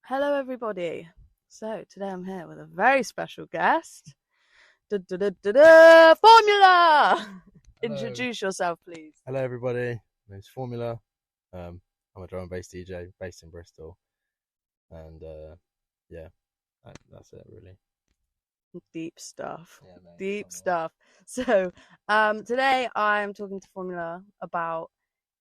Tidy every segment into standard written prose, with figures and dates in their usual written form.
Hello, everybody. So today I'm here with a very special guest. Formula! Hello. Introduce yourself, please. Hello, everybody. My name's Formula. I'm a drum and bass DJ based in Bristol, and yeah, that's it really. Deep stuff. Yeah, mate. Deep Somewhat. stuff. So, today I'm talking to Formula about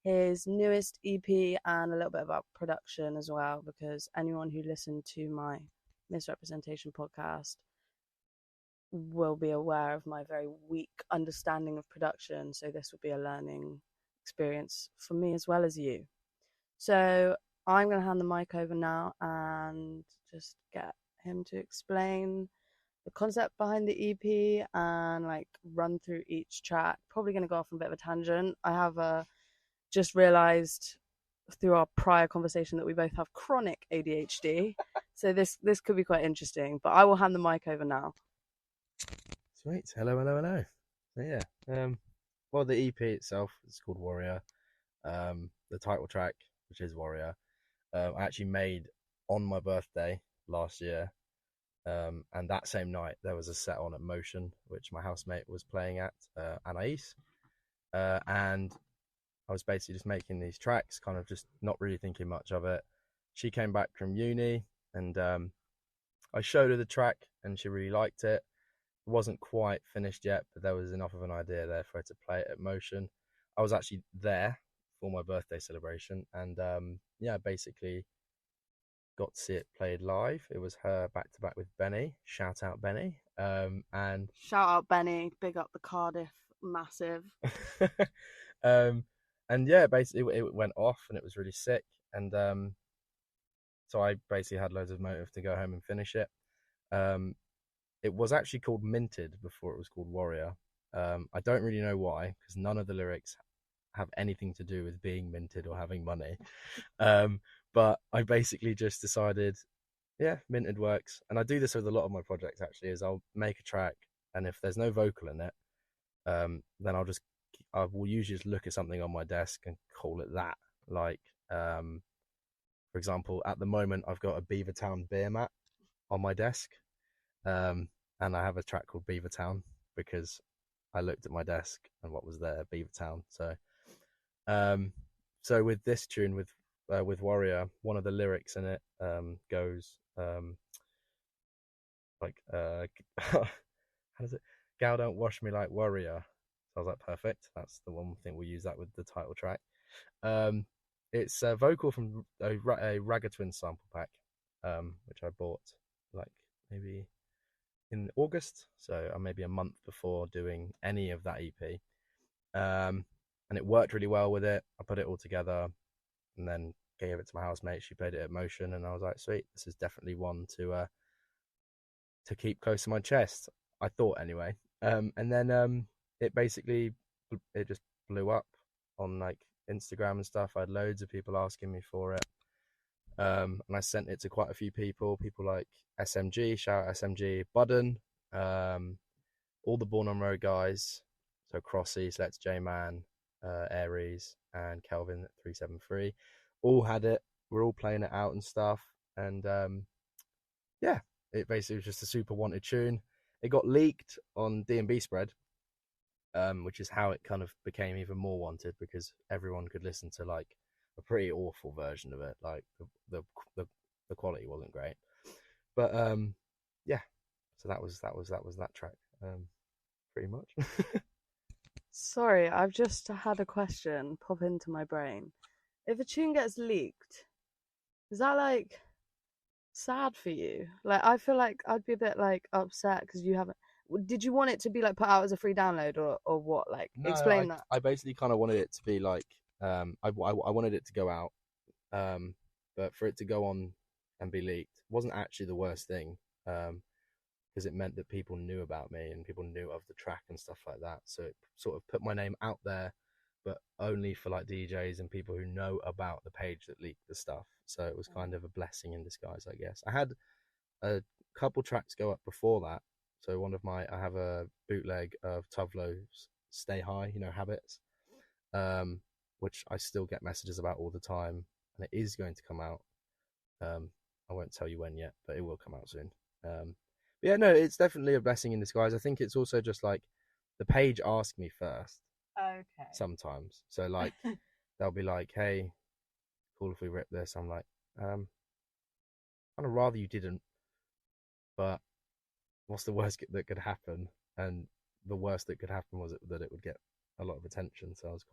his newest EP and a little bit about production as well, because anyone who listened to my Misrepresentation podcast will be aware of my very weak understanding of production. So this will be a learning experience for me as well as you. So I'm going to hand the mic over now and just get him to explain the concept behind the EP and like run through each track. Probably going to go off on a bit of a tangent. I have just realized through our prior conversation that we both have chronic ADHD. So this could be quite interesting, but I will hand the mic over now. Sweet. Hello. So yeah. Well, the EP itself is called Warrior. The title track, which is Warrior, I actually made on my birthday last year. And that same night there was a set on at Motion, which my housemate was playing at, Anais. And I was basically just making these tracks, kind of just not really thinking much of it. She came back from uni and I showed her the track and she really liked it. It wasn't quite finished yet, but there was enough of an idea there for her to play it at Motion. I was actually there for my birthday celebration and yeah, basically got to see it played live. It was her back to back with Benny. Shout out Benny. And Shout out Benny, big up the Cardiff massive. um, and yeah, basically it went off and it was really sick. And so I basically had loads of motive to go home and finish it. It was actually called Minted before it was called Warrior. I don't really know why, because none of the lyrics have anything to do with being minted or having money. But I basically just decided, yeah, minted works. And I do this with a lot of my projects actually, is I'll make a track and if there's no vocal in it, then I will usually just look at something on my desk and call it that. Like, for example, at the moment I've got a Beavertown beer mat on my desk. And I have a track called Beavertown because I looked at my desk and what was there, Beavertown. So with this tune, with Warrior, one of the lyrics in it goes like how does it? Gal don't wash me like Warrior. So I was like, perfect. That's the one thing we'll use that with the title track. It's a vocal from a Ragga Twin sample pack, which I bought like maybe in August, so maybe a month before doing any of that EP. And it worked really well with it. I put it all together and then gave it to my housemate. She played it at Motion, and I was like, sweet, this is definitely one to keep close to my chest. I thought anyway. And then it basically just blew up on like Instagram and stuff. I had loads of people asking me for it. And I sent it to quite a few people like SMG, shout out SMG, Budden, all the Born on Road guys, so Crossy, so that's J-Man, Aries, and Kelvin 373, all had it. We're all playing it out and stuff, and yeah, it basically was just a super wanted tune. It got leaked on DnB spread, which is how it kind of became even more wanted because everyone could listen to like a pretty awful version of it. Like the quality wasn't great, but yeah. So that was that track, pretty much. Sorry, I've just had a question pop into my brain. If a tune gets leaked, is that like sad for you? Like, I feel like I'd be a bit like upset because you haven't. Did you want it to be like put out as a free download or what? Like, No, explain that. I basically kind of wanted it to be like I wanted it to go out, but for it to go on and be leaked wasn't actually the worst thing, because it meant that people knew about me and people knew of the track and stuff like that. So it sort of put my name out there, but only for like DJs and people who know about the page that leaked the stuff. So it was kind of a blessing in disguise, I guess. I had a couple tracks go up before that. So I have a bootleg of Tuvlo's Stay High, Habits, which I still get messages about all the time, and it is going to come out. I won't tell you when yet, but it will come out soon. But yeah, no, it's definitely a blessing in disguise. I think it's also just like the page asks me first Okay. sometimes. So like they'll be like, "Hey, cool if we rip this." I'm like, I'd rather you didn't, but what's the worst that could happen? And the worst that could happen was that it would get a lot of attention. So I was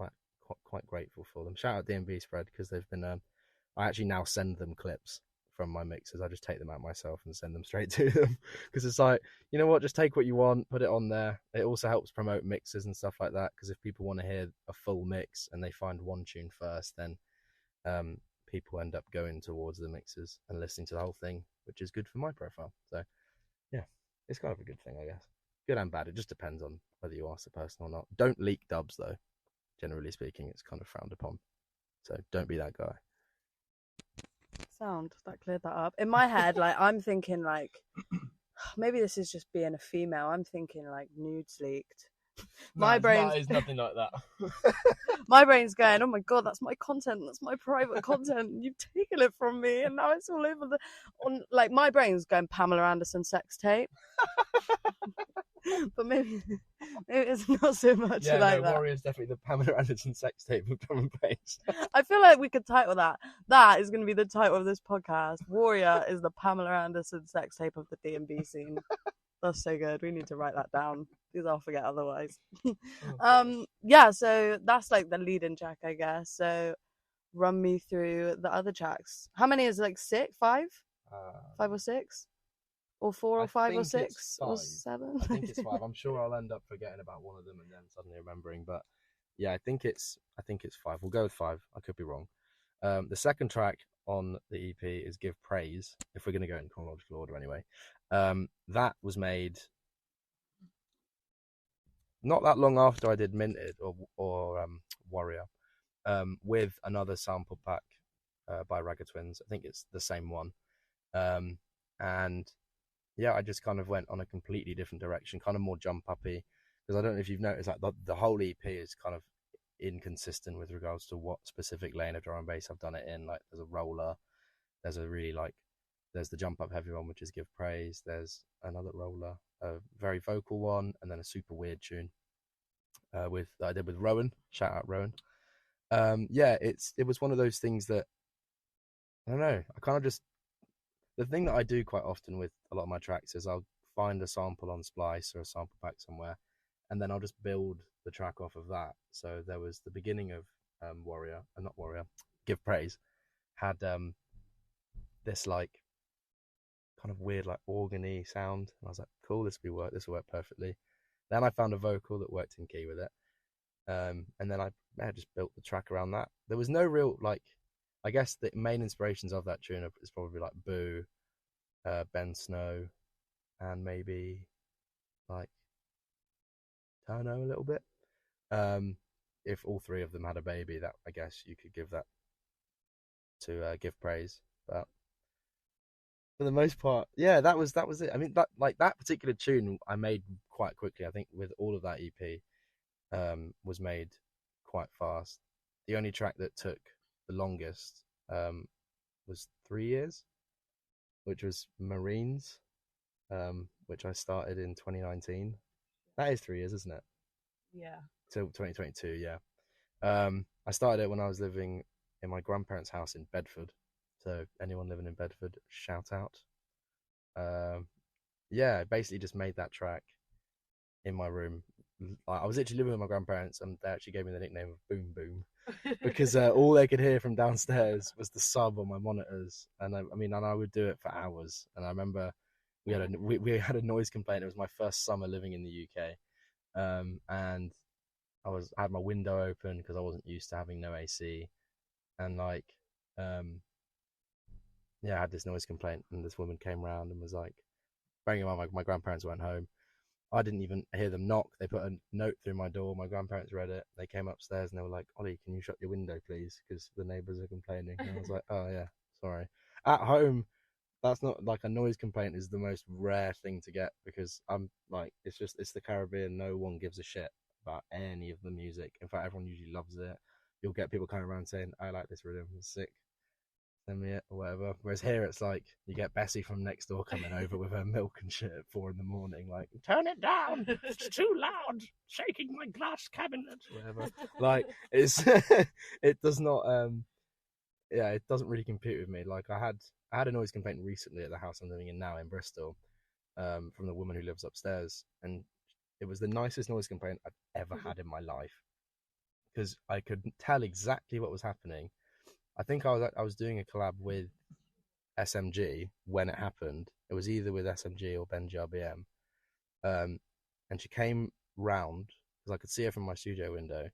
quite grateful for them. Shout out DnB Spread because they've been. I actually now send them clips from my mixes. I just take them out myself and send them straight to them because it's like, you know what, just take what you want, put it on there. It also helps promote mixes and stuff like that because if people want to hear a full mix and they find one tune first, then people end up going towards the mixes and listening to the whole thing, which is good for my profile. So yeah, it's kind of a good thing, I guess. Good and bad. It just depends on whether you ask the person or not. Don't leak dubs though. Generally speaking, it's kind of frowned upon. So don't be that guy. Sound that cleared that up. In my head, like I'm thinking like maybe this is just being a female. I'm thinking like nudes leaked. My brain is nothing like that. my brain's going, oh my god, that's my content, that's my private content. You've taken it from me, and now it's all over the. On like my brain's going Pamela Anderson sex tape. But maybe it's not so much like that. Warrior's definitely the Pamela Anderson sex tape of drum and bass. I feel like we could title that. That is going to be the title of this podcast. Warrior is the Pamela Anderson sex tape of the DnB scene. That's so good. We need to write that down because I'll forget otherwise. Yeah, so that's like the lead-in track, I guess. So run me through the other tracks. How many is it, like six, five or six? Or four or five or six or seven? I think it's five. I'm sure I'll end up forgetting about one of them and then suddenly remembering. But yeah, I think it's five. We'll go with five. I could be wrong. The second track on the EP is Give Praise, if we're going to go in chronological order anyway. That was made not that long after I did Minted or Warrior, with another sample pack by Ragga Twins. I think it's the same one. And yeah, I just kind of went on a completely different direction, kind of more jump uppy. Because I don't know if you've noticed, like the whole EP is kind of inconsistent with regards to what specific lane of drum and bass I've done it in. Like there's a roller, there's a really there's the jump up heavy one, which is Give Praise. There's another roller, a very vocal one, and then a super weird tune that I did with Rowan. Shout out Rowan. Yeah, it was one of those things that I don't know. I kind of just the thing that I do quite often with a lot of my tracks is I'll find a sample on Splice or a sample pack somewhere, and then I'll just build the track off of that. So there was the beginning of not Warrior, Give Praise, had this like kind of weird like organy sound, and I was like, cool, this will work perfectly. Then I found a vocal that worked in key with it, and then I just built the track around that. There was no real like. I guess the main inspirations of that tune is probably like Boo, Ben Snow, and maybe like Turno a little bit. If all three of them had a baby, that I guess you could give that to Give Praise. But for the most part, yeah, that was it. I mean, that particular tune I made quite quickly. I think with all of that EP, was made quite fast. The only track that took the longest was 3 years, which was Marines, which I started in 2019. That is 3 years, isn't it? Yeah. Till 2022, yeah. I started it when I was living in my grandparents' house in Bedford. So anyone living in Bedford, shout out. Yeah, I basically just made that track in my room. I was literally living with my grandparents, and they actually gave me the nickname of Boom Boom because all they could hear from downstairs was the sub on my monitors, and I would do it for hours. And I remember we had a noise complaint. It was my first summer living in the UK, and I had my window open because I wasn't used to having no AC, and I had this noise complaint, and this woman came round and was like, bearing in mind my grandparents weren't home. I didn't even hear them knock. They put a note through my door. My grandparents read it. They came upstairs and they were like, Ollie, can you shut your window, please? Because the neighbours are complaining. And I was like, oh, yeah, sorry. At home, that's not like a noise complaint is the most rare thing to get because I'm like, it's the Caribbean. No one gives a shit about any of the music. In fact, everyone usually loves it. You'll get people coming around saying, I like this rhythm. It's sick. send me it or whatever. Whereas here it's like you get Bessie from next door coming over with her milk and shit at 4 a.m, like, turn it down, it's too loud, shaking my glass cabinet, whatever. Like, it's it does not yeah, it doesn't really compute with me. Like, I had a noise complaint recently at the house I'm living in now in Bristol, from the woman who lives upstairs, and it was the nicest noise complaint I've ever had in my life, because I could tell exactly what was happening. I think I was doing a collab with SMG when it happened. It was either with SMG or Benji RBM. And she came round because I could see her from my studio window,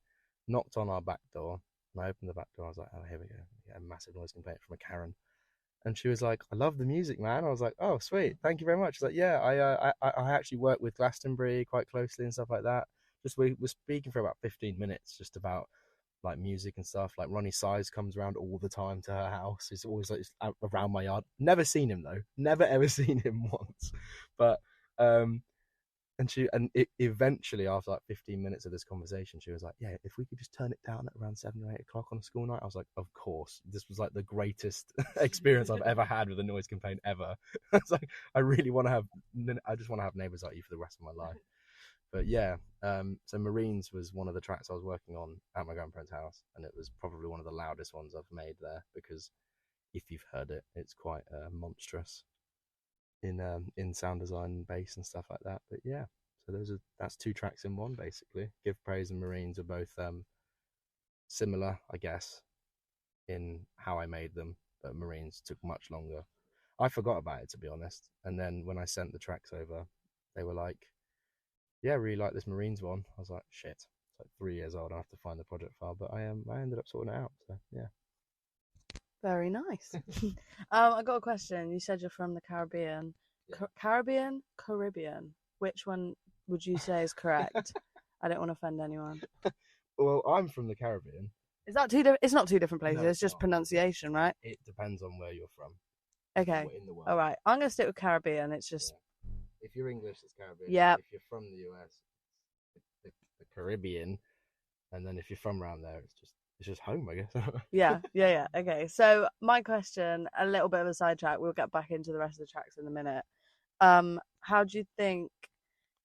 knocked on our back door, and I opened the back door. I was like, oh, here we go. We get a massive noise complaint from a Karen. And she was like, I love the music, man. I was like, oh, sweet. Thank you very much. She's like, yeah, I actually work with Glastonbury quite closely and stuff like that. Just we were speaking for about 15 minutes just about like music and stuff. Like Ronnie Size comes around all the time to her house. He's always like around my yard. Never seen him though. Never ever seen him once. But eventually after like 15 minutes of this conversation, she was like, yeah, if we could just turn it down at around 7 or 8 o'clock on a school night. I was like, of course. This was like the greatest experience I've ever had with a noise complaint ever. I was like, I just want to have neighbors like you for the rest of my life. But yeah, so Marines was one of the tracks I was working on at my grandparents' house, and it was probably one of the loudest ones I've made there, because if you've heard it, it's quite monstrous in sound design and bass and stuff like that. But yeah, so that's 2 tracks in one basically. Give Praise and Marines are both similar, I guess, in how I made them, but Marines took much longer. I forgot about it, to be honest, and then when I sent the tracks over, they were like, yeah, I really like this Marines one. I was like, shit, it's like 3 years old. I have to find the project file, but I ended up sorting it out. So yeah. Very nice. I got a question. You said you're from the Caribbean. Yeah. Caribbean. Which one would you say is correct? I don't want to offend anyone. Well, I'm from the Caribbean. Is that it's not 2 different places. No, it's just not. Pronunciation, right? It depends on where you're from. Okay. In the world. All right. I'm going to stick with Caribbean. It's just... Yeah. If you're English, it's Caribbean. Yeah. If you're from the US, it's the Caribbean, and then if you're from around there, it's just home, I guess. Yeah. Okay. So my question, a little bit of a sidetrack. We'll get back into the rest of the tracks in a minute. How do you think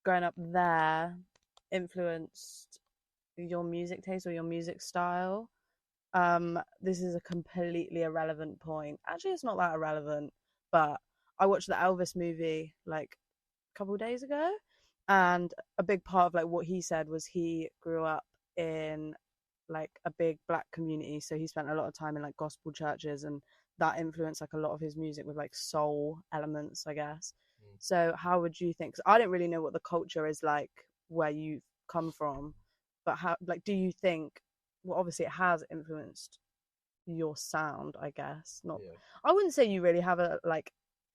growing up there influenced your music taste or your music style? This is a completely irrelevant point. Actually, it's not that irrelevant, but I watched the Elvis movie like couple of days ago, and a big part of like what he said was he grew up in like a big black community, so he spent a lot of time in like gospel churches, and that influenced like a lot of his music with like soul elements, I guess. So how would you think, 'cause I don't really know what the culture is like where you come from, but how, like, do you think, well, obviously it has influenced your sound, I guess. Not yeah. I wouldn't say you really have a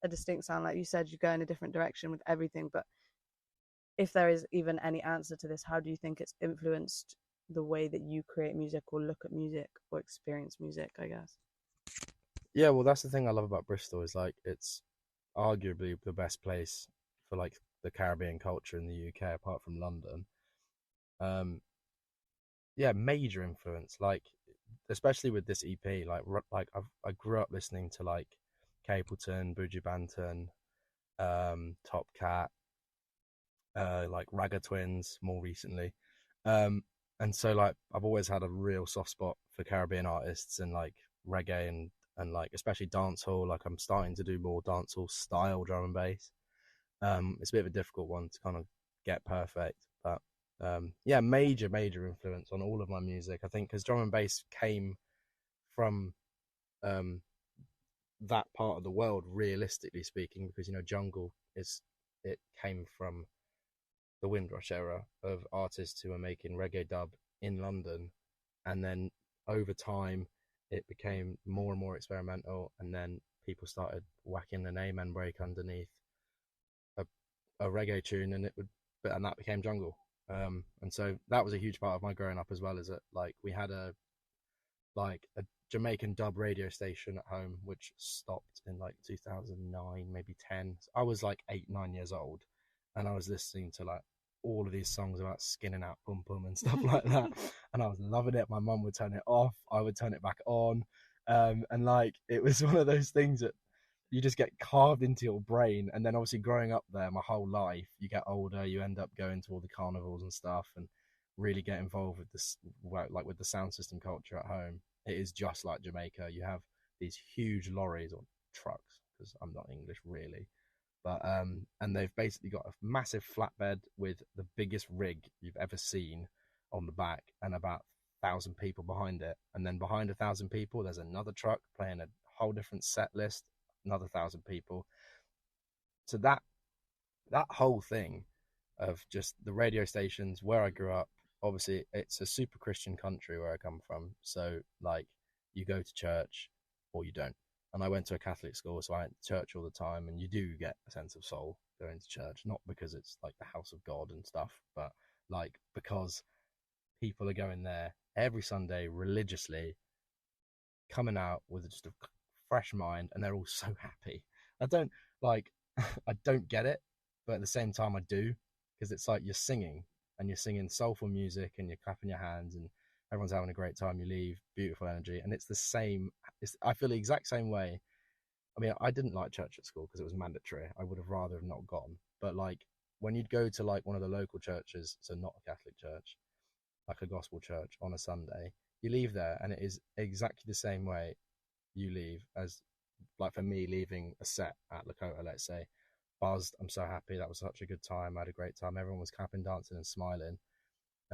distinct sound. Like you said, you go in a different direction with everything, but if there is even any answer to this, how do you think it's influenced the way that you create music or look at music or experience music, I guess? Yeah, well, that's the thing I love about Bristol, is like it's arguably the best place for like the Caribbean culture in the UK apart from London. Yeah, major influence, like especially with this EP, like I grew up listening to like Capleton, Buju Banton, Top Cat, like Ragga Twins more recently, and so like I've always had a real soft spot for Caribbean artists and like reggae and like especially dancehall. Like I'm starting to do more dancehall style drum and bass. It's a bit of a difficult one to kind of get perfect, but yeah, major influence on all of my music, I think, because drum and bass came from that part of the world, realistically speaking, because jungle it came from the Windrush era of artists who were making reggae dub in London, and then over time it became more and more experimental, and then people started whacking an amen break underneath a reggae tune, and that became jungle. And so that was a huge part of my growing up as well, is that like we had a Jamaican dub radio station at home, which stopped in like 2009, maybe 10. I was like 8-9 years old, and I was listening to like all of these songs about skinning out pum pum and stuff like that, and I was loving it. My mum would turn it off, I would turn it back on, And like it was one of those things that you just get carved into your brain. And then obviously growing up there my whole life, you get older, you end up going to all the carnivals and stuff, and really get involved with this, like with the sound system culture at home. It is just like Jamaica. You have these huge lorries or trucks, because I'm not English really, but and they've basically got a massive flatbed with the biggest rig you've ever seen on the back, and about 1,000 people behind it, and then behind 1,000 people there's another truck playing a whole different set list, another 1,000 people. So that whole thing of just the radio stations where I grew up, obviously it's a super Christian country where I come from, so like you go to church or you don't. And I went to a Catholic school, so I went to church all the time, and you do get a sense of soul going to church, not because it's like the house of God and stuff, but like because people are going there every Sunday religiously, coming out with just a fresh mind, and they're all so happy. I don't like, I don't get it, but at the same time, I do, because it's like you're singing and you're singing soulful music and you're clapping your hands and everyone's having a great time. You leave, beautiful energy, and it's the same. I feel the exact same way. I mean, I didn't like church at school because it was mandatory. I would have rather have not gone. But like when you'd go to like one of the local churches, so not a Catholic church, like a gospel church on a Sunday, you leave there and it is exactly the same way you leave as, like for me leaving a set at Lakota, let's say, buzzed. I'm so happy. That was such a good time. I had a great time. Everyone was clapping, dancing, and smiling.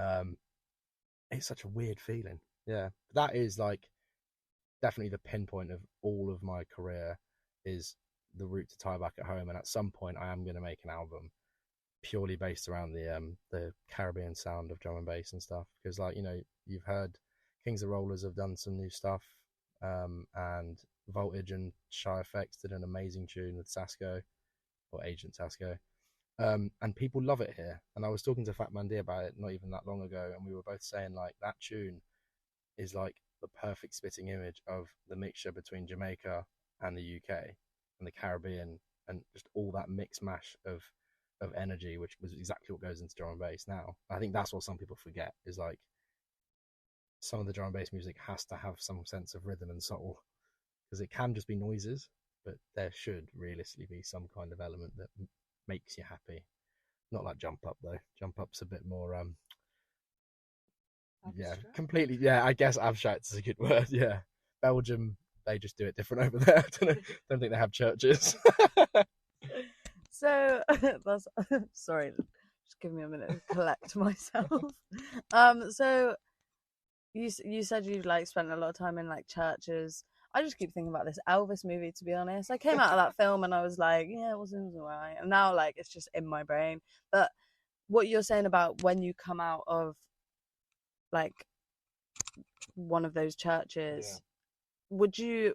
Um, it's such a weird feeling. Yeah, that is like definitely the pinpoint of all of my career, is the route to tie back at home. And at some point, I am going to make an album purely based around the Caribbean sound of drum and bass and stuff. Because like you've heard Kings of Rollers have done some new stuff, and Voltage and Shy Effects did an amazing tune with Sasko, or Agent Sasko. And people love it here. And I was talking to Fat Mandy about it not even that long ago, and we were both saying like that tune is like the perfect spitting image of the mixture between Jamaica and the UK and the Caribbean, and just all that mix mash of energy, which was exactly what goes into drum and bass now. I think that's what some people forget, is like some of the drum and bass music has to have some sense of rhythm and soul, because it can just be noises, but there should realistically be some kind of element that makes you happy. Not like Jump Up though. Jump Up's a bit more yeah, completely. Yeah, I guess abstract is a good word. Yeah, Belgium, they just do it different over there. Don't think they have churches. So that's sorry, just give me a minute to collect myself. So you said you like spent a lot of time in like churches. I just keep thinking about this Elvis movie, to be honest. I came out of that film and I was like, yeah, it wasn't alright. And now like it's just in my brain. But what you're saying about when you come out of like one of those churches, would you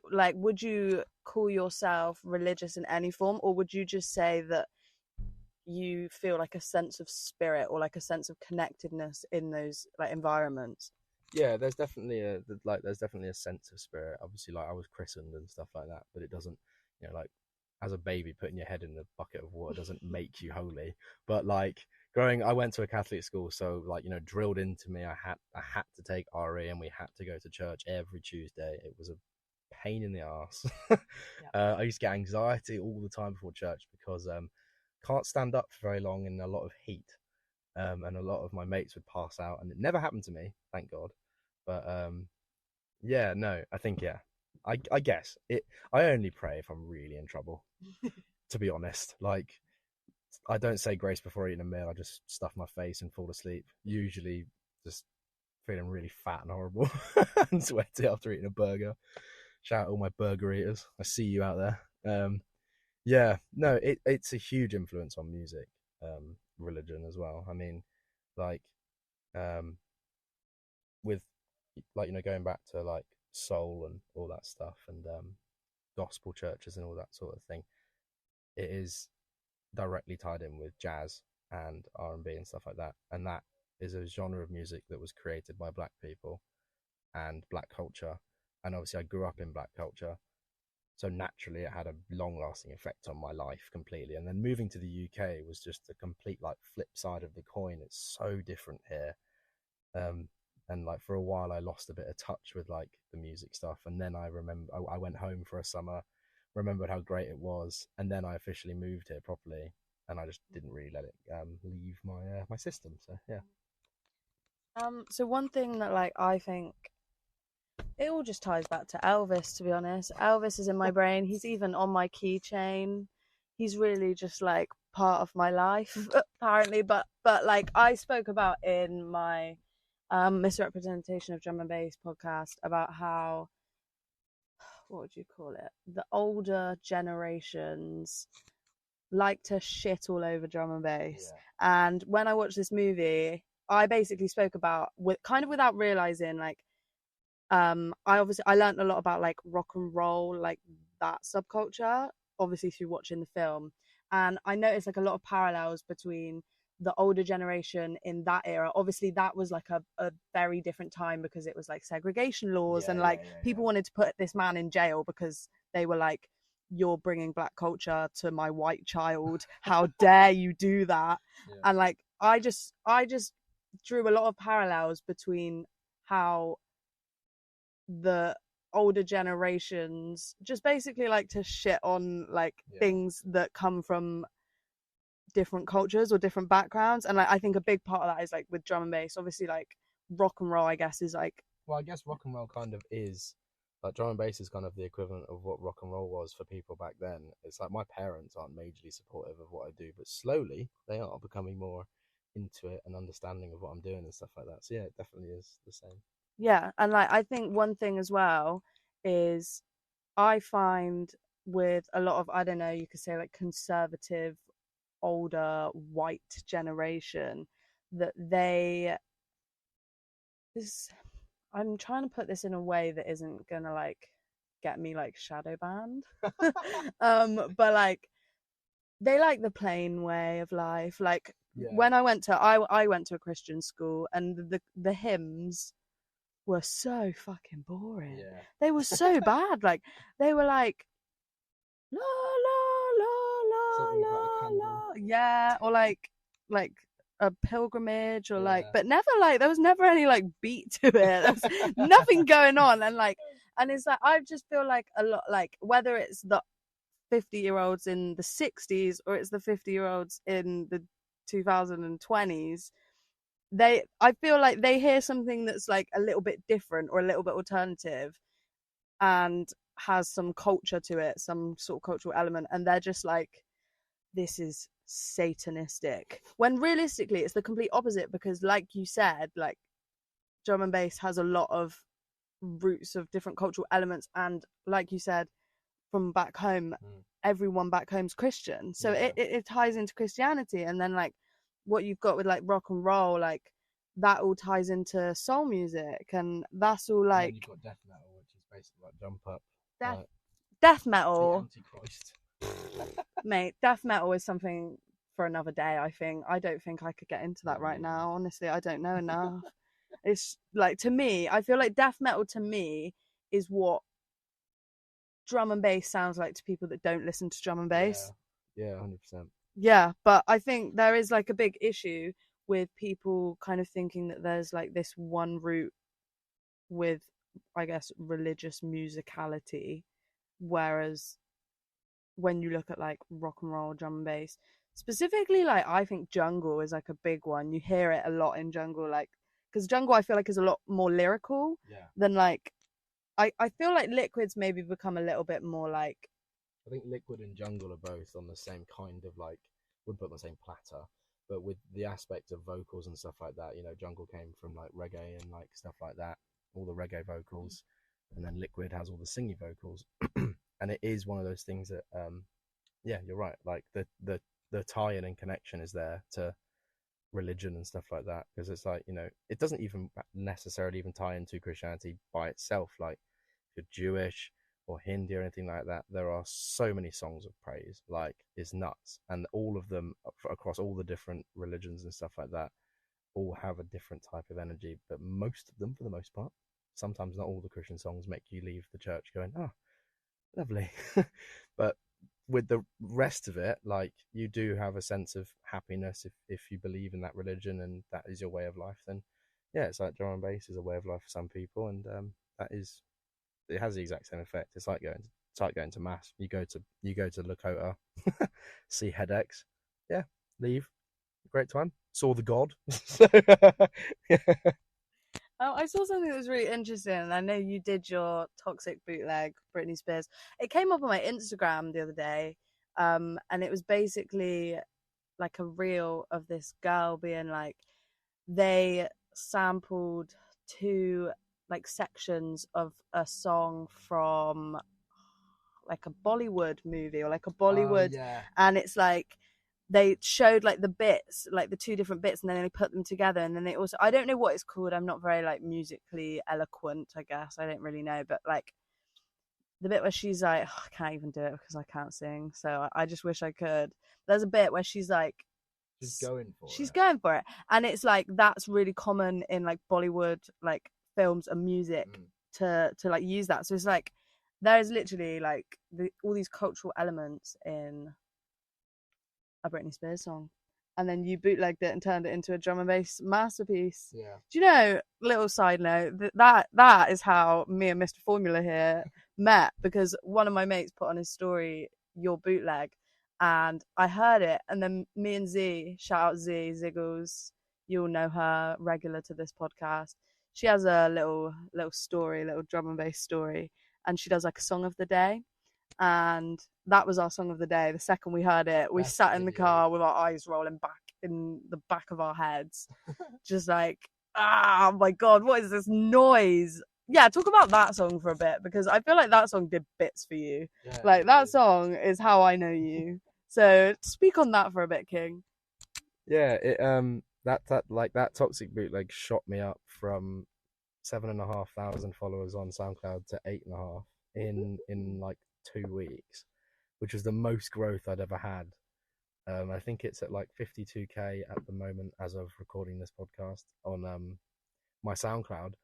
call yourself religious in any form, or would you just say that you feel like a sense of spirit or like a sense of connectedness in those like environments? Yeah, there's definitely a sense of spirit. Obviously, like I was christened and stuff like that, but it doesn't, like as a baby putting your head in a bucket of water doesn't make you holy. But like I went to a Catholic school, so like drilled into me, I had to take RE, and we had to go to church every Tuesday. It was a pain in the ass. I used to get anxiety all the time before church because can't stand up for very long in a lot of heat. And a lot of my mates would pass out, and it never happened to me, thank God. But yeah, no, I think I guess it. I only pray if I'm really in trouble, to be honest. Like, I don't say grace before eating a meal. I just stuff my face and fall asleep. Usually, just feeling really fat and horrible and sweaty after eating a burger. Shout out all my burger eaters. I see you out there. Yeah, no, it's a huge influence on music, religion as well. I mean, like, um, with like going back to like soul and all that stuff, and gospel churches and all that sort of thing, it is directly tied in with jazz and R&B and stuff like that, and that is a genre of music that was created by black people and black culture, and obviously I grew up in black culture, so naturally it had a long lasting effect on my life completely. And then moving to the UK was just a complete like flip side of the coin. It's so different here, and like for a while I lost a bit of touch with like the music stuff, and then I remember I went home for a summer, remembered how great it was, and then I officially moved here properly, and I just didn't really let it leave my system. So yeah. So one thing that like I think it all just ties back to Elvis, to be honest. Elvis is in my brain. He's even on my keychain. He's really just like part of my life, apparently. But like I spoke about in my Misrepresentation of Drum and Bass podcast about how, what would you call it? The older generations like to shit all over drum and bass. Yeah. And when I watched this movie, I basically spoke about, with kind of without realizing, like, I learned a lot about like rock and roll, like that subculture, obviously through watching the film. And I noticed like a lot of parallels between the older generation in that era. Obviously that was like a very different time because it was like segregation laws, and like people wanted to put this man in jail because they were like, you're bringing black culture to my white child, how dare you do that. And like I just drew a lot of parallels between how the older generations just basically like to shit on like things that come from different cultures or different backgrounds. And like I think a big part of that is like with drum and bass, obviously like rock and roll I guess is like, well, I guess rock and roll kind of is like, drum and bass is kind of the equivalent of what rock and roll was for people back then. It's like my parents aren't majorly supportive of what I do, but slowly they are becoming more into it and understanding of what I'm doing and stuff like that. So yeah, it definitely is the same. Yeah, and like I think one thing as well is I find with a lot of, I don't know, you could say like conservative, older white generation, that I'm trying to put this in a way that isn't gonna like get me like shadow banned. But like they like the plain way of life. Like when I went to a Christian school, and the hymns were so fucking boring. Yeah. They were so bad. Like they were like la la la la la, yeah, or like a pilgrimage, or like, but never like there was never any like beat to it. There was nothing going on, and like, and it's like I just feel like a lot, like whether it's the 50-year-olds in the 60s or it's the 50-year-olds in the 2020s, I feel like they hear something that's like a little bit different or a little bit alternative and has some culture to it, some sort of cultural element, and they're just like, this is satanistic, when realistically it's the complete opposite, because like you said, like drum and bass has a lot of roots of different cultural elements, and like you said, from back home, everyone back home's Christian, so it ties into Christianity. And then like what you've got with like rock and roll, like that all ties into soul music, and that's all like, and you've got death metal, which is basically like jump up, death metal, the Antichrist. Mate, death metal is something for another day. I don't think I could get into that right now, honestly. I don't know enough. It's like, to me, I feel like death metal to me is what drum and bass sounds like to people that don't listen to drum and bass. Yeah, 100%. Yeah, but I think there is like a big issue with people kind of thinking that there's like this one route with, I guess, religious musicality, whereas when you look at like rock and roll, drum and bass, specifically, like I think jungle is like a big one. You hear it a lot in jungle, like, because jungle I feel like is a lot more lyrical than like, I feel like Liquid's maybe become a little bit more like, I think Liquid and jungle are both on the same kind of like, wouldn't put on the same platter, but with the aspect of vocals and stuff like that, you know, jungle came from like reggae and like stuff like that, all the reggae vocals, and then Liquid has all the singy vocals. And it is one of those things that yeah, you're right, like the tie-in and connection is there to religion and stuff like that, because it's like, you know, it doesn't even necessarily even tie into Christianity by itself. Like if you're Jewish or Hindi or anything like that, there are so many songs of praise, like it's nuts, and all of them across all the different religions and stuff like that all have a different type of energy, but most of them, for the most part, sometimes not all the Christian songs make you leave the church going, oh, lovely. But with the rest of it, like, you do have a sense of happiness if you believe in that religion and that is your way of life, then yeah, it's like drum and bass is a way of life for some people, and it has the exact same effect. It's like going to mass. You go to Lakota, see headaches, yeah, leave, great time, saw the god. So, yeah. I saw something that was really interesting, and I know you did your toxic bootleg Britney Spears. It came up on my Instagram the other day, and it was basically like a reel of this girl being like, they sampled two like sections of a song from like a Bollywood movie or like a Bollywood, Yeah. and it's like they showed like the bits, like the two different bits, and then they put them together, and then they also, I don't know what it's called. I'm not very like musically eloquent, I guess. I don't really know, but like the bit where she's like, oh, I can't even do it because I can't sing, so I just wish I could. There's a bit where she's like, She's going for she's it. going for it, and it's like that's really common in like Bollywood like films and music to like use that. So it's like there's literally like all these cultural elements in a Britney Spears song, and then you bootlegged it and turned it into a drum and bass masterpiece. Yeah. Do you know? Little side note, that is how me and Mr. Formula here met, because one of my mates put on his story your bootleg, and I heard it, and then me and Z, shout out Z Ziggles, you'll know her, regular to this podcast. She has a little story, little drum and bass story, and she does like a song of the day, and that was our song of the day. The second we heard it, we sat in the car with our eyes rolling back in the back of our heads, just like, oh my god, what is this noise? Yeah, talk about that song for a bit, because I feel like that song did bits for you. Yeah, like that song is how I know you. So speak on that for a bit, King. Yeah, it that toxic bootleg shot me up from 7,500 followers on SoundCloud to 8.5 in like 2 weeks, which was the most growth I'd ever had. I think it's at like 52K at the moment as of recording this podcast on my SoundCloud.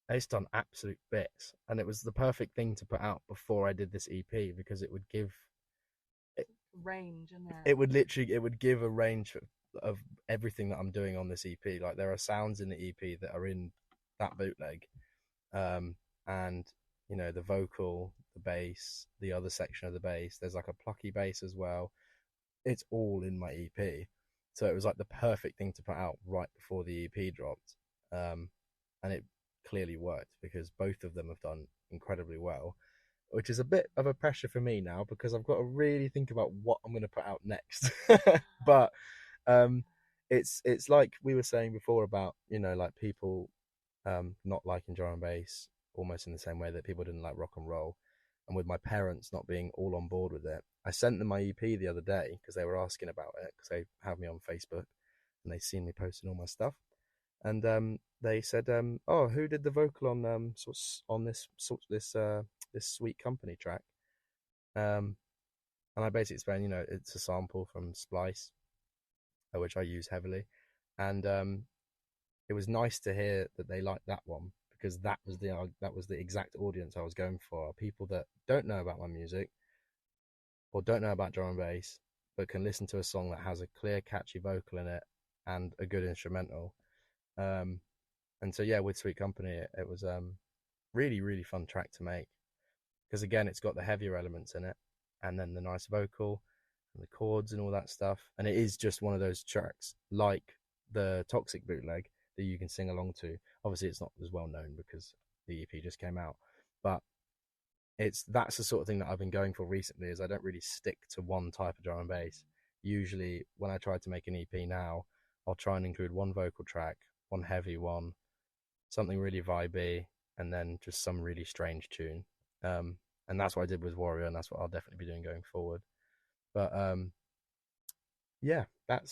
It's done absolute bits, and it was the perfect thing to put out before I did this EP, because it would give range, isn't it? It would give a range of everything that I'm doing on this EP. Like, there are sounds in the EP that are in that bootleg, and you know, the vocal, the bass, the other section of the bass. There's like a plucky bass as well. It's all in my EP, so it was like the perfect thing to put out right before the EP dropped, and it clearly worked, because both of them have done incredibly well, which is a bit of a pressure for me now, because I've got to really think about what I'm going to put out next. But it's like we were saying before about, you know, like people not liking drum and bass, almost in the same way that people didn't like rock and roll, and with my parents not being all on board with it. I sent them my EP the other day because they were asking about it, because they have me on Facebook and they've seen me posting all my stuff, and they said, "Oh, who did the vocal on this Sweet Company track?" And I basically explained, you know, it's a sample from Splice, which I use heavily, and it was nice to hear that they liked that one, because that was the exact audience I was going for. People that don't know about my music or don't know about drum and bass, but can listen to a song that has a clear, catchy vocal in it and a good instrumental. And so yeah, with Sweet Company, it was really, really fun track to make, because again, it's got the heavier elements in it, and then the nice vocal and the chords and all that stuff. And it is just one of those tracks like the Toxic bootleg that you can sing along to. Obviously, it's not as well known because the EP just came out, but that's the sort of thing that I've been going for recently. Is I don't really stick to one type of drum and bass. Usually, when I try to make an EP now, I'll try and include one vocal track, one heavy one, something really vibey, and then just some really strange tune. And that's what I did with Warrior, and that's what I'll definitely be doing going forward. But yeah, it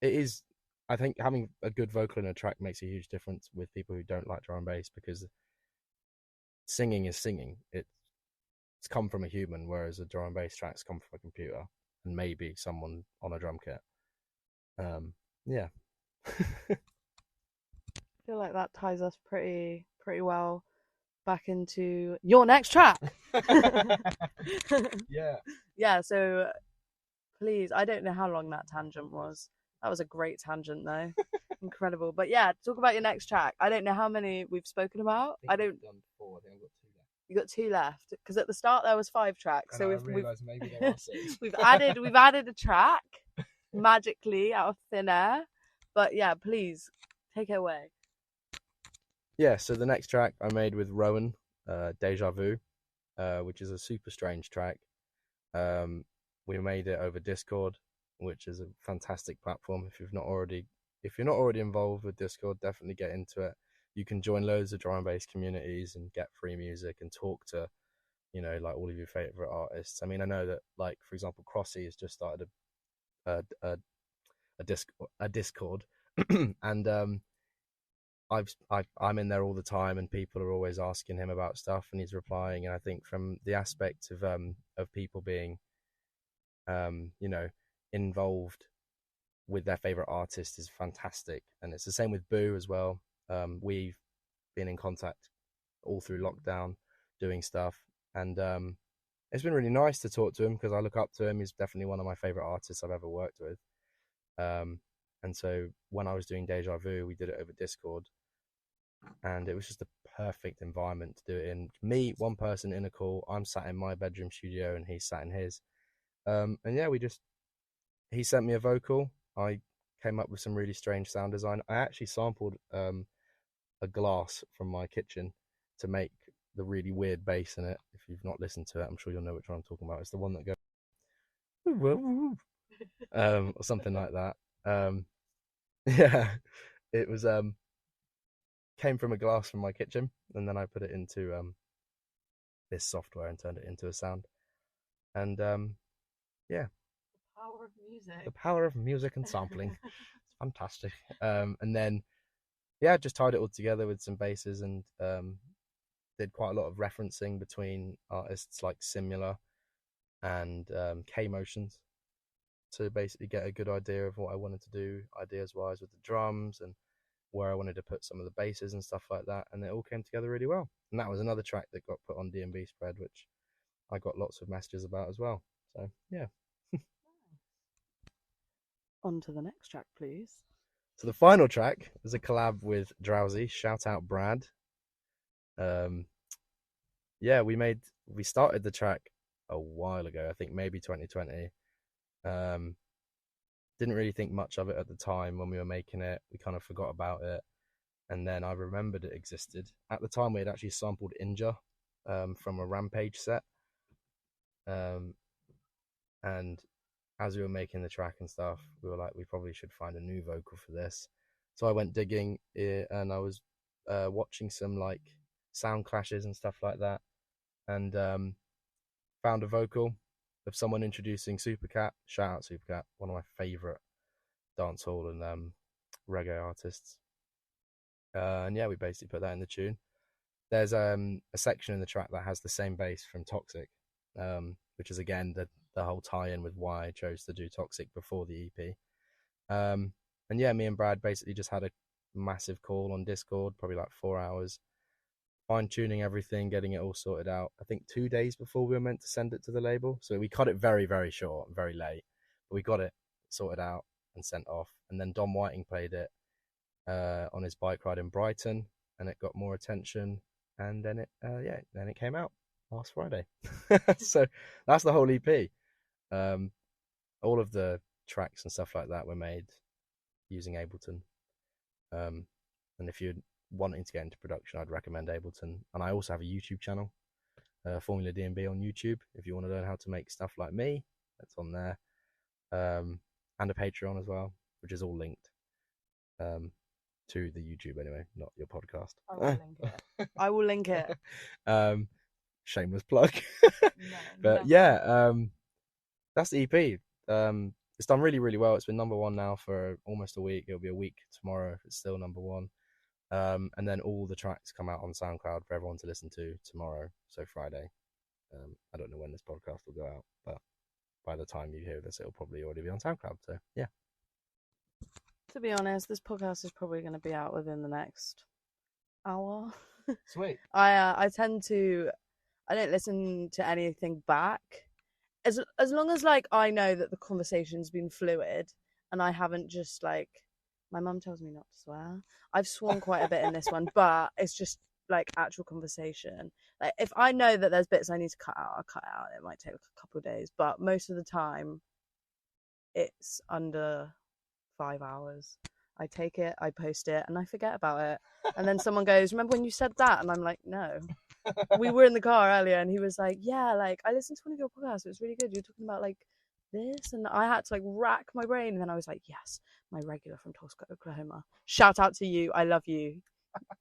is. I think having a good vocal in a track makes a huge difference with people who don't like drum and bass, because singing is singing. It's come from a human, whereas a drum and bass track's come from a computer and maybe someone on a drum kit. Yeah. I feel like that ties us pretty well back into your next track. Yeah, so please, I don't know how long that tangent was. That was a great tangent though. Incredible. But yeah, talk about your next track. I don't know how many we've spoken about. I've done 4. I think I've got 2 left. You got 2 left because at the start there was 5 tracks. So I realised maybe there are 6. we've added a track magically out of thin air. But yeah, please take it away. Yeah, so the next track I made with Rowan, Deja Vu, which is a super strange track. We made it over Discord, which is a fantastic platform. If you're not already involved with Discord, definitely get into it. You can join loads of drum and bass communities and get free music and talk to, like all of your favorite artists. I mean, I know that, like, for example, Crossy has just started a Discord, and I'm in there all the time, and people are always asking him about stuff, and he's replying. And I think from the aspect of people being, involved with their favorite artist is fantastic, and it's the same with Boo as well. We've been in contact all through lockdown, doing stuff, and it's been really nice to talk to him because I look up to him. He's definitely one of my favorite artists I've ever worked with. And so when I was doing Deja Vu, we did it over Discord, and it was just a perfect environment to do it in. Me, one person in a call, I'm sat in my bedroom studio and he's sat in his. And yeah, he sent me a vocal. I came up with some really strange sound design. I actually sampled a glass from my kitchen to make the really weird bass in it. If you've not listened to it, I'm sure you'll know which one I'm talking about. It's the one that goes or something like that. Yeah, it was came from a glass from my kitchen, and then I put it into this software and turned it into a sound. And yeah, the power of music and sampling. It's fantastic. And then yeah, just tied it all together with some basses, and did quite a lot of referencing between artists like Simula and K Motions to basically get a good idea of what I wanted to do ideas wise with the drums and where I wanted to put some of the basses and stuff like that, and it all came together really well. And that was another track that got put on DnB spread, which I got lots of messages about as well. So yeah. On to the next track, please. So the final track is a collab with Drowsy. Shout out Brad. Yeah, we started the track a while ago. I think maybe 2020. Didn't really think much of it at the time when we were making it. We kind of forgot about it, and then I remembered it existed. At the time, we had actually sampled Inja from a Rampage set, and as we were making the track and stuff, we were like, we probably should find a new vocal for this. So I went digging, and I was watching some like sound clashes and stuff like that, and found a vocal of someone introducing Supercat. Shout out Supercat, one of my favourite dancehall and reggae artists. And yeah, we basically put that in the tune. There's a section in the track that has the same bass from Toxic, which is again the whole tie-in with why I chose to do Toxic before the EP. And yeah, me and Brad basically just had a massive call on Discord, probably like 4 hours, fine-tuning everything, getting it all sorted out. I think 2 days before we were meant to send it to the label. So we cut it very, very short, very late. But we got it sorted out and sent off. And then Dom Whiting played it on his bike ride in Brighton, and it got more attention. And then it came out last Friday. So that's the whole EP. All of the tracks and stuff like that were made using Ableton. And if you're wanting to get into production, I'd recommend Ableton. And I also have a YouTube channel, Formula DnB on YouTube. If you want to learn how to make stuff like me, that's on there. And a Patreon as well, which is all linked to the YouTube anyway, not your podcast. I will link it. Shameless plug. But that's the EP. It's done really, really well. It's been number 1 now for almost a week. It'll be a week tomorrow if it's still number 1. And then all the tracks come out on SoundCloud for everyone to listen to tomorrow, so Friday. I don't know when this podcast will go out, but by the time you hear this, it'll probably already be on SoundCloud. So yeah. To be honest, this podcast is probably going to be out within the next hour. Sweet. I don't listen to anything back. As long as like I know that the conversation's been fluid and I haven't just like My mum tells me not to swear. I've sworn quite a bit in this one, but it's just like actual conversation. Like if I know that there's bits I need to cut out, I'll cut out. It might take like a couple of days, but most of the time it's under 5 hours. I take it, I post it, and I forget about it. And then someone goes, "Remember when you said that?" And I'm like, "No." We were in the car earlier, and he was like, "Yeah, like I listened to one of your podcasts. It was really good. You're talking about like this," and I had to like rack my brain. And then I was like, "Yes, my regular from Tulsa, Oklahoma. Shout out to you. I love you.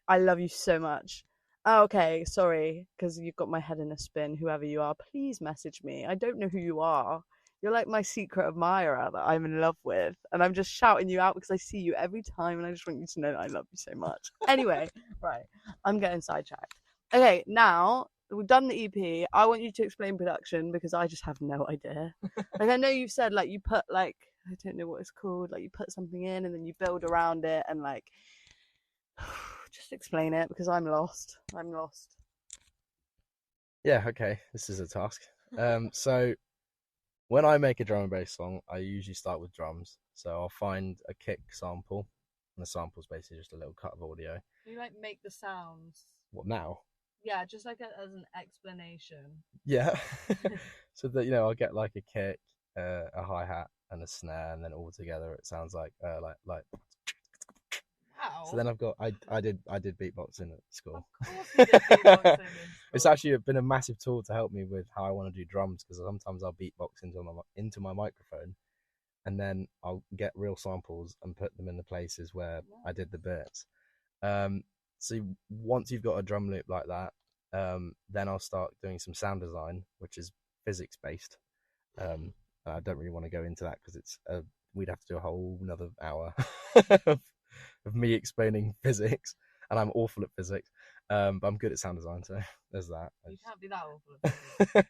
I love you so much." Oh, okay, sorry, because you've got my head in a spin. Whoever you are, please message me. I don't know who you are. You're like my secret admirer that I'm in love with, and I'm just shouting you out because I see you every time, and I just want you to know that I love you so much. Anyway, right, I'm getting sidetracked. Okay, now we've done the EP. I want you to explain production because I just have no idea. Like I know you've said like you put like I don't know what it's called. Like you put something in and then you build around it and like just explain it because I'm lost. I'm lost. Yeah, okay, this is a task. So when I make a drum and bass song, I usually start with drums. So I'll find a kick sample, and the sample's basically just a little cut of audio. You like make the sounds. What now? Yeah, just like as an explanation. Yeah. So that I'll get like a kick, a hi hat, and a snare, and then all together it sounds like. Wow. So then I did beatboxing at school. Of course you did beatboxing in school. It's actually been a massive tool to help me with how I want to do drums because sometimes I'll beatbox into my microphone, and then I'll get real samples and put them in the places where I did the bits. So once you've got a drum loop like that, then I'll start doing some sound design, which is physics based. I don't really want to go into that because we'd have to do a whole another hour of me explaining physics, and I'm awful at physics, but I'm good at sound design, so there's that. You can't be that awful at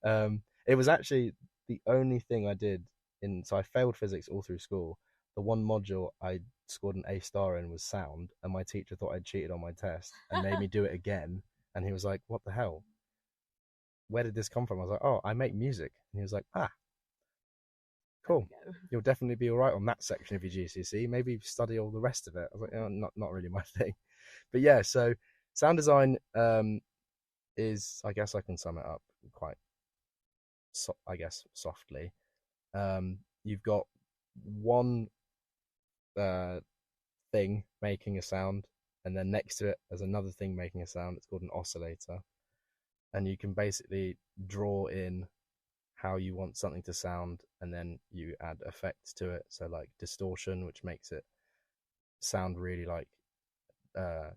physics. It was actually the only thing I did so I failed physics all through school. The one module I scored an A star in was sound, and my teacher thought I'd cheated on my test and made me do it again. And he was like, "What the hell? Where did this come from?" I was like, "Oh, I make music." And he was like, "Ah, cool. You'll definitely be all right on that section of your GCSE. Maybe study all the rest of it." I was like, "Oh, not really my thing." But yeah, so sound design is, I guess I can sum it up quite, softly. You've got one thing making a sound, and then next to it there's another thing making a sound. It's called an oscillator, and you can basically draw in how you want something to sound, and then you add effects to it. So like distortion, which makes it sound really like I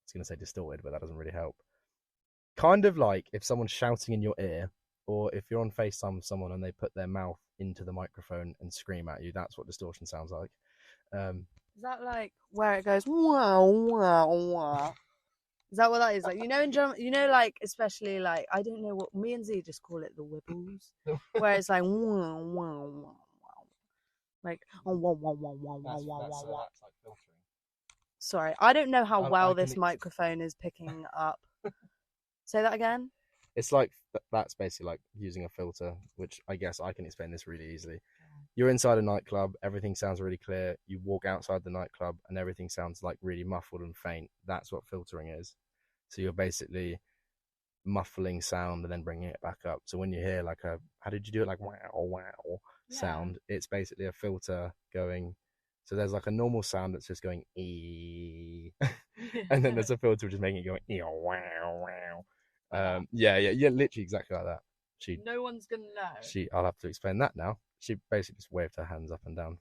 was going to say distorted, but that doesn't really help. Kind of like if someone's shouting in your ear, or if you're on FaceTime with someone and they put their mouth into the microphone and scream at you. That's what distortion sounds like. Is that like where it goes wow wow wow? Is that what that is? Like in drum, like especially like I don't know what me and Z just call it the wibbles, where it's like wow wow wow wow, like oh wow wow wow wow wow wow wow wow. That's like filtering. Sorry, I don't know how well this microphone is picking up. Say that again. It's like that's basically like using a filter, which I guess I can explain this really easily. You're inside a nightclub, everything sounds really clear. You walk outside the nightclub and everything sounds like really muffled and faint. That's what filtering is. So you're basically muffling sound and then bringing it back up. So when you hear like how did you do it, like wow wow sound, it's basically a filter going. So there's like a normal sound that's just going e, and then there's a filter which is making it go wow wow. Yeah, literally exactly like that. No one's gonna know. I'll have to explain that now. She basically just waved her hands up and down.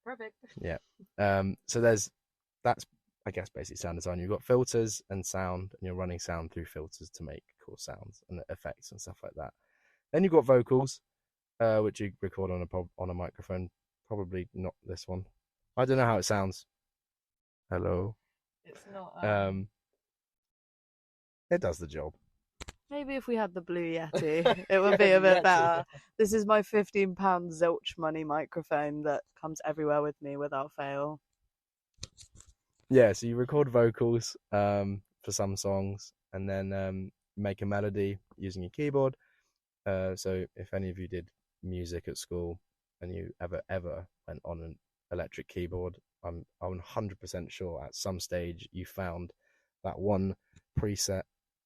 Perfect. Yeah. So that's I guess basically sound design. You've got filters and sound, and you're running sound through filters to make cool sounds and effects and stuff like that. Then you've got vocals, which you record on a microphone. Probably not this one. I don't know how it sounds. Hello. It's not. It does the job. Maybe if we had the Blue Yeti, it would be a bit better. This is my £15 zilch money microphone that comes everywhere with me without fail. Yeah, so you record vocals for some songs, and then make a melody using your keyboard. So if any of you did music at school, and you ever went on an electric keyboard, I'm 100% sure at some stage you found that one preset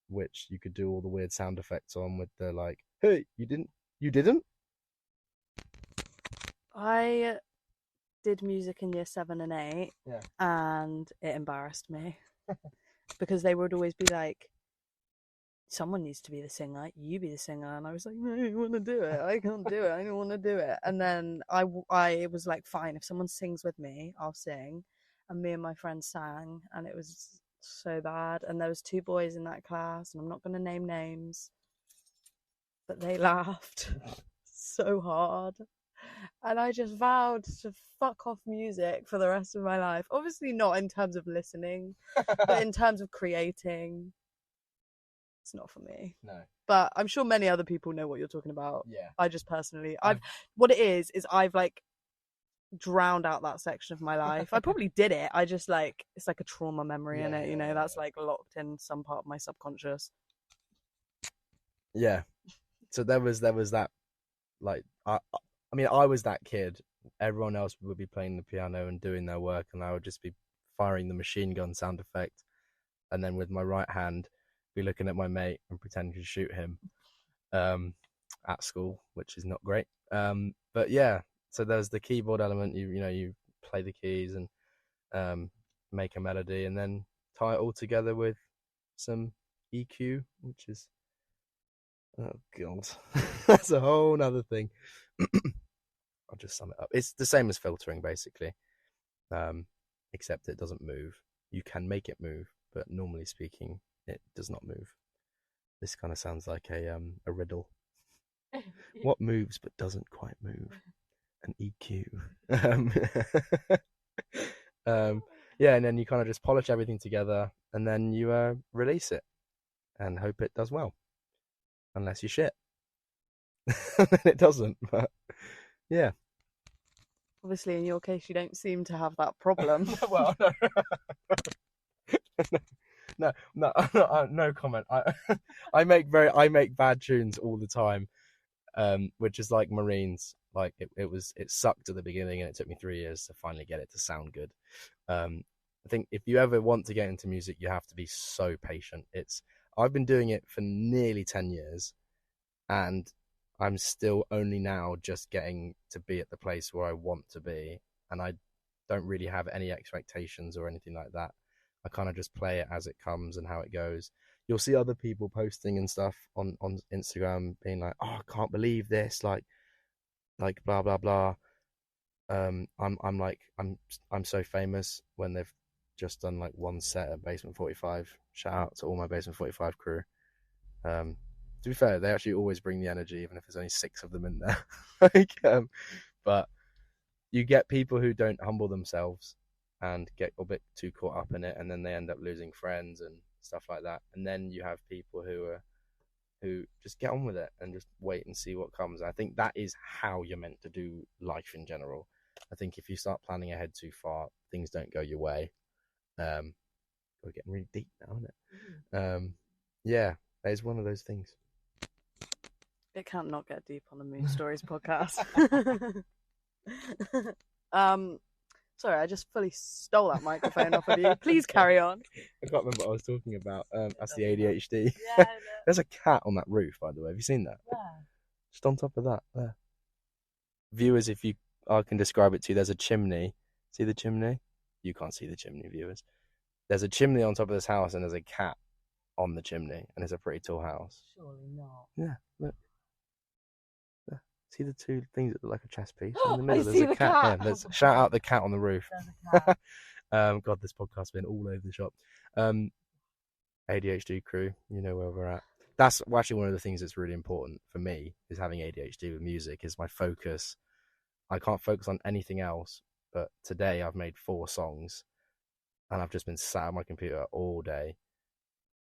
which you could do all the weird sound effects on with the like, hey, you didn't? I did music in year 7 and 8, Yeah. and it embarrassed me because they would always be like, someone needs to be the singer, you be the singer, and I was like, no, I want to do it, I can't do it, I don't want to do it. And then I was like, fine, if someone sings with me, I'll sing. And me and my friend sang, and it was so bad. And there was 2 boys in that class, and I'm not going to name names, but they laughed so hard. And I just vowed to fuck off music for the rest of my life. Obviously not in terms of listening, but in terms of creating. It's not for me. No. But I'm sure many other people know what you're talking about. Yeah. I just personally, what it is I've like drowned out that section of my life. I probably did it. I just like, it's like a trauma memory in it, you know, that's like locked in some part of my subconscious. Yeah. So there was that, like, I mean, I was that kid. Everyone else would be playing the piano and doing their work, and I would just be firing the machine gun sound effect, and then with my right hand be looking at my mate and pretending to shoot him at school, which is not great. But yeah, so there's the keyboard element. You play the keys and make a melody, and then tie it all together with some EQ, which is, oh god, that's a whole nother thing. I'll just sum it up. It's the same as filtering, basically, except it doesn't move. You can make it move, but normally speaking, it does not move. This kind of sounds like a riddle. What moves but doesn't quite move? An EQ. Yeah, and then you kind of just polish everything together, and then you release it and hope it does well, unless you shit. Then it doesn't. But yeah. Obviously, in your case, you don't seem to have that problem. Well, no. No comment. I make bad tunes all the time, which is like Marines. Like it sucked at the beginning, and it took me 3 years to finally get it to sound good. I think if you ever want to get into music, you have to be so patient. I've been doing it for nearly 10 years, and I'm still only now just getting to be at the place where I want to be, and I don't really have any expectations or anything like that. I kind of just play it as it comes and how it goes. You'll see other people posting and stuff on Instagram being like, "Oh, I can't believe this!" Like blah blah blah. I'm so famous when they've just done like one set at Basement 45. Shout out to all my Basement 45 crew. To be fair, they actually always bring the energy, even if there's only 6 of them in there. But you get people who don't humble themselves and get a bit too caught up in it, and then they end up losing friends and stuff like that. And then you have people who just get on with it and just wait and see what comes. I think that is how you're meant to do life in general. I think if you start planning ahead too far, things don't go your way. We're getting really deep now, isn't it? Yeah, that is one of those things. It can't not get deep on the Moon Stories podcast. Sorry, I just fully stole that microphone off of you. Please carry on. I can't remember what I was talking about. That's the ADHD. Yeah, There's a cat on that roof, by the way. Have you seen that? Yeah. Just on top of that. There. Viewers, if I can describe it to you, there's a chimney. See the chimney? You can't see the chimney, viewers. There's a chimney on top of this house, and there's a cat on the chimney, and it's a pretty tall house. Surely not. Yeah, look. There. See the 2 things that look like a chess piece? In the middle, I there's see a the cat. cat. Yeah, shout out the cat on the roof. There's a cat. God, this podcast's been all over the shop. ADHD crew, you know where we're at. That's actually one of the things that's really important for me, is having ADHD with music, is my focus. I can't focus on anything else, but today I've made 4 songs, and I've just been sat at my computer all day,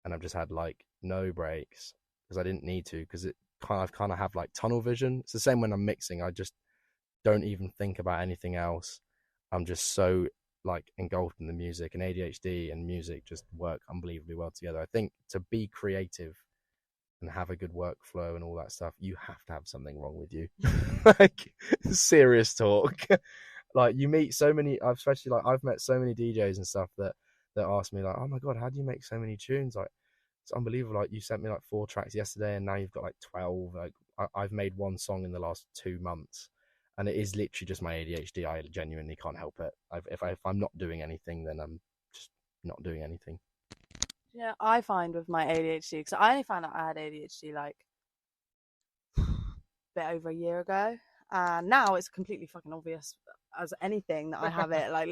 and I've just had like no breaks because I didn't need to, because I've kind of have like tunnel vision. It's the same when I'm mixing. I just don't even think about anything else. I'm just so like engulfed in the music, and ADHD and music just work unbelievably well together. I think to be creative and have a good workflow and all that stuff, you have to have something wrong with you. Like, serious talk. Like, you meet so many, especially like I've met so many DJs and stuff that ask me like, oh my god, how do you make so many tunes? Like, it's unbelievable. Like, you sent me like 4 tracks yesterday and now you've got like 12. Like, I've made 1 song in the last 2 months, and it is literally just my ADHD. I genuinely can't help it. If I'm not doing anything, then I'm just not doing anything. Yeah, I find with my ADHD, because I only found out I had ADHD like a bit over a year ago, and now it's completely fucking obvious as anything that I have it. Like,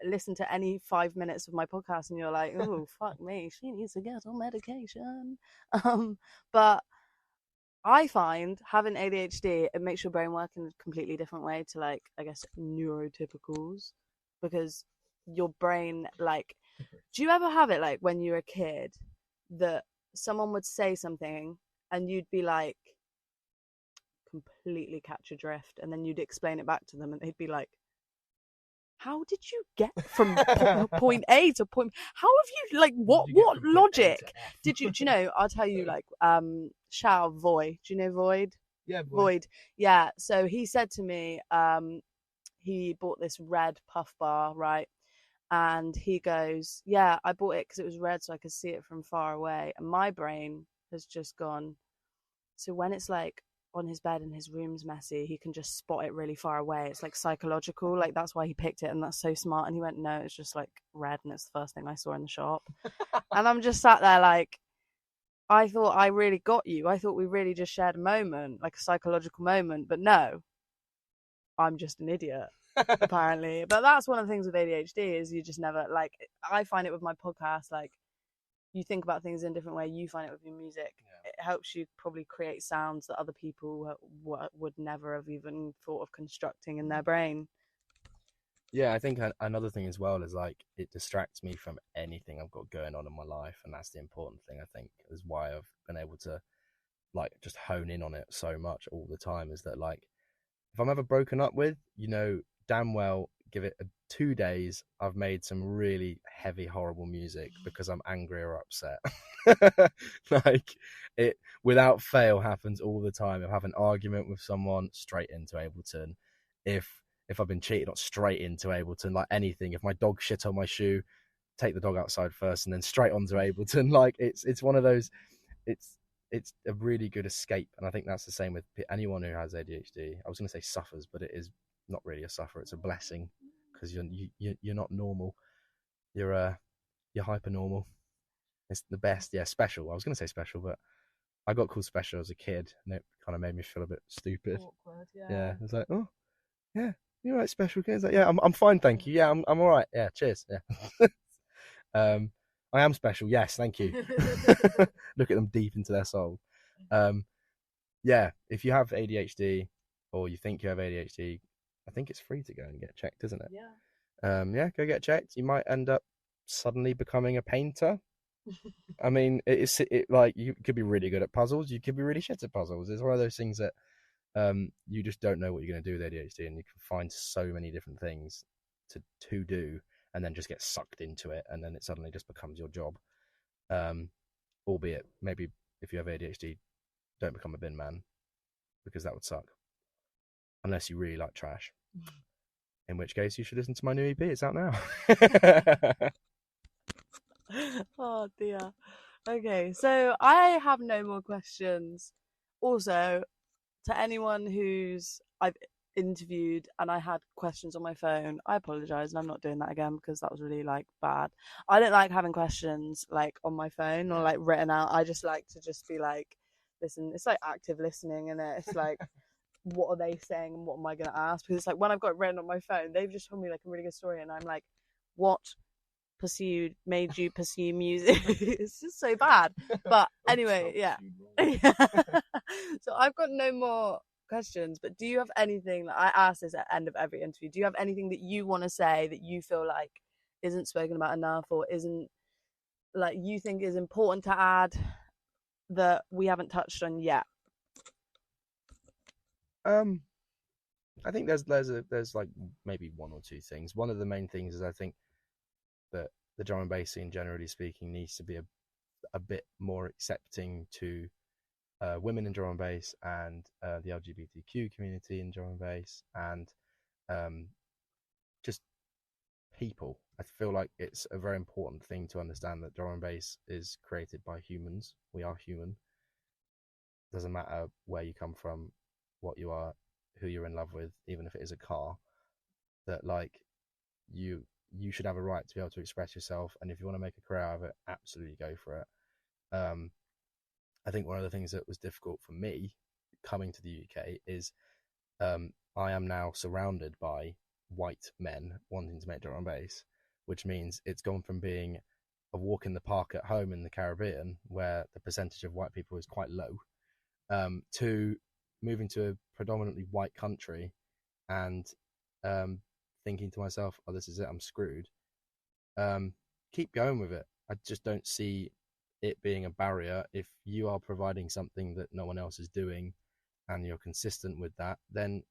listen to any 5 minutes of my podcast and you're like, oh fuck me, she needs to get on medication. But I find having ADHD, it makes your brain work in a completely different way to, like, I guess, neurotypicals, because your brain, like, do you ever have it like when you're a kid that someone would say something and you'd be like, completely catch a drift, and then you'd explain it back to them and they'd be like, how did you get from point A to point? How have you, like, what logic did you? Do you know? I'll tell you, like, shout out Void. Do you know Void? Yeah, Void. Yeah. So he said to me, he bought this red puff bar, right? And he goes, yeah, I bought it because it was red so I could see it from far away. And my brain has just gone, so when it's like on his bed and his room's messy, he can just spot it really far away. It's like psychological. Like, that's why he picked it, and that's so smart. And he went, no, it's just like red, and it's the first thing I saw in the shop. And I'm just sat there like, I thought I really got you. I thought we really just shared a moment, like a psychological moment. But no, I'm just an idiot. Apparently. But that's one of the things with ADHD, is you just never, like, I find it with my podcast, like, you think about things in a different way. You find it with your music. Yeah. It helps you probably create sounds that other people would never have even thought of constructing in their brain. Yeah, I think another thing as well is, like, it distracts me from anything I've got going on in my life, and that's the important thing, I think, is why I've been able to, like, just hone in on it so much all the time, is that, like, if I'm ever broken up with, you know damn well, give it 2 days, I've made some really heavy, horrible music because I'm angry or upset. Like, it without fail happens all the time. If I have an argument with someone, straight into Ableton. If I've been cheated, not straight into Ableton. Like, anything. If my dog shit on my shoe, take the dog outside first and then straight onto Ableton. Like, it's one of those. It's a really good escape, and I think that's the same with anyone who has ADHD. I was going to say suffers, but it is not really a suffer. It's a blessing, because you're not normal. You're hyper normal. It's the best. Yeah, special. I was going to say special, but I got called special as a kid, and it kind of made me feel a bit stupid. Awkward, Yeah. It's like, oh, yeah, you're right, special kid. It's like, yeah, I'm fine, thank you. Yeah, I'm all right. Yeah, cheers. Yeah. I am special. Yes, thank you. Look at them deep into their soul. Yeah, if you have ADHD or you think you have ADHD, I think it's free to go and get checked, isn't it? Yeah. Yeah, go get checked. You might end up suddenly becoming a painter. I mean, like, you could be really good at puzzles. You could be really shit at puzzles. It's one of those things that you just don't know what you're going to do with ADHD, and you can find so many different things to do, and then just get sucked into it, and then it suddenly just becomes your job. Albeit, maybe if you have ADHD, don't become a bin man, because that would suck. Unless you really like trash. In which case, you should listen to my new EP. It's out now. Oh dear. Okay, so I have no more questions. Also, to anyone who's I've interviewed and I had questions on my phone, I apologize, and I'm not doing that again, because that was really, like, bad. I don't like having questions, like, on my phone or, like, written out. I just like to just be like, listen, it's like active listening, and it's like, what are they saying and what am I going to ask? Because it's like, when I've got it written on my phone, they've just told me, like, a really good story, and I'm like, what made you pursue music? It's just so bad. But anyway, yeah. So I've got no more questions, but do you have anything that I ask this at the end of every interview? Do you have anything that you want to say that you feel like isn't spoken about enough, or isn't, like, you think is important to add that we haven't touched on yet? I think there's like maybe 1 or 2 things. One of the main things is, I think that the drum and bass scene, generally speaking, needs to be a bit more accepting to women in drum and bass, and the LGBTQ community in drum and bass, and just people. I feel like it's a very important thing to understand that drum and bass is created by humans. We are human. Doesn't matter where you come from, what you are, who you're in love with, even if it is a car, that like you should have a right to be able to express yourself, and if you want to make a career out of it, absolutely go for it. I think one of the things that was difficult for me coming to the UK is I am now surrounded by white men wanting to make drum and bass, which means it's gone from being a walk in the park at home in the Caribbean, where the percentage of white people is quite low, to moving to a predominantly white country and thinking to myself, oh, this is it, I'm screwed. Keep going with it. I just don't see it being a barrier. If you are providing something that no one else is doing and you're consistent with that, then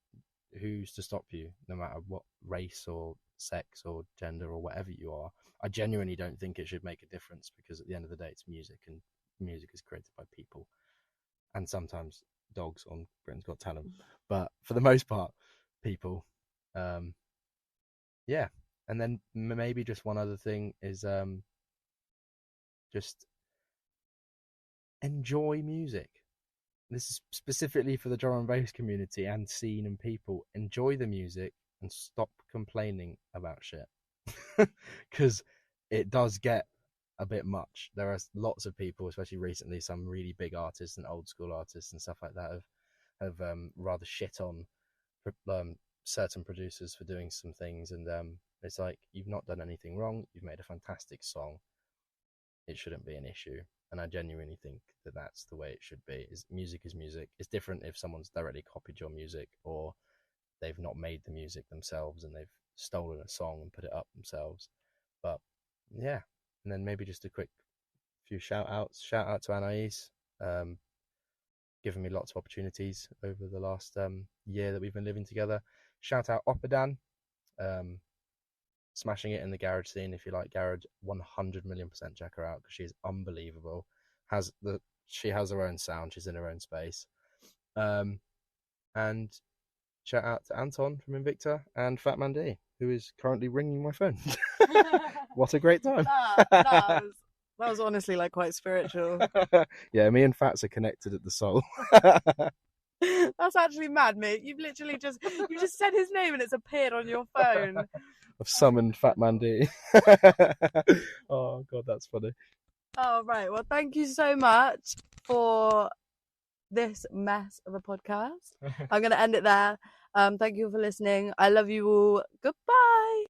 who's to stop you, no matter what race or sex or gender or whatever you are? I genuinely don't think it should make a difference, because at the end of the day, it's music, and music is created by people, and sometimes dogs on Britain's Got Talent, but for the most part, people. Yeah. And then maybe just one other thing is just enjoy music. This is specifically for the drum and bass community and scene and people. Enjoy the music and stop complaining about shit, because it does get a bit much. There are lots of people, especially recently, some really big artists and old school artists and stuff like that have rather shit on certain producers for doing some things, and it's like, you've not done anything wrong, you've made a fantastic song, it shouldn't be an issue. And I genuinely think that that's the way it should be. Music is music. It's different if someone's directly copied your music, or they've not made the music themselves and they've stolen a song and put it up themselves. But yeah, and then maybe just a quick few shout outs. Shout out to Anais, given me lots of opportunities over the last year that we've been living together. Shout out Oppadan, smashing it in the garage scene. If you like garage, 100 million% check her out, because she is unbelievable. She has her own sound, she's in her own space. And shout out to Anton from Invicta and Fat Man D, who is currently ringing my phone. What a great time. That was honestly like quite spiritual. Yeah, me and Fats are connected at the soul. That's actually mad, mate. You've just said his name and it's appeared on your phone. I've summoned Fat Man D. Oh god, that's funny. Oh right, well thank you so much for this mess of a podcast. I'm going to end it there. Thank you for listening. I love you all. Goodbye.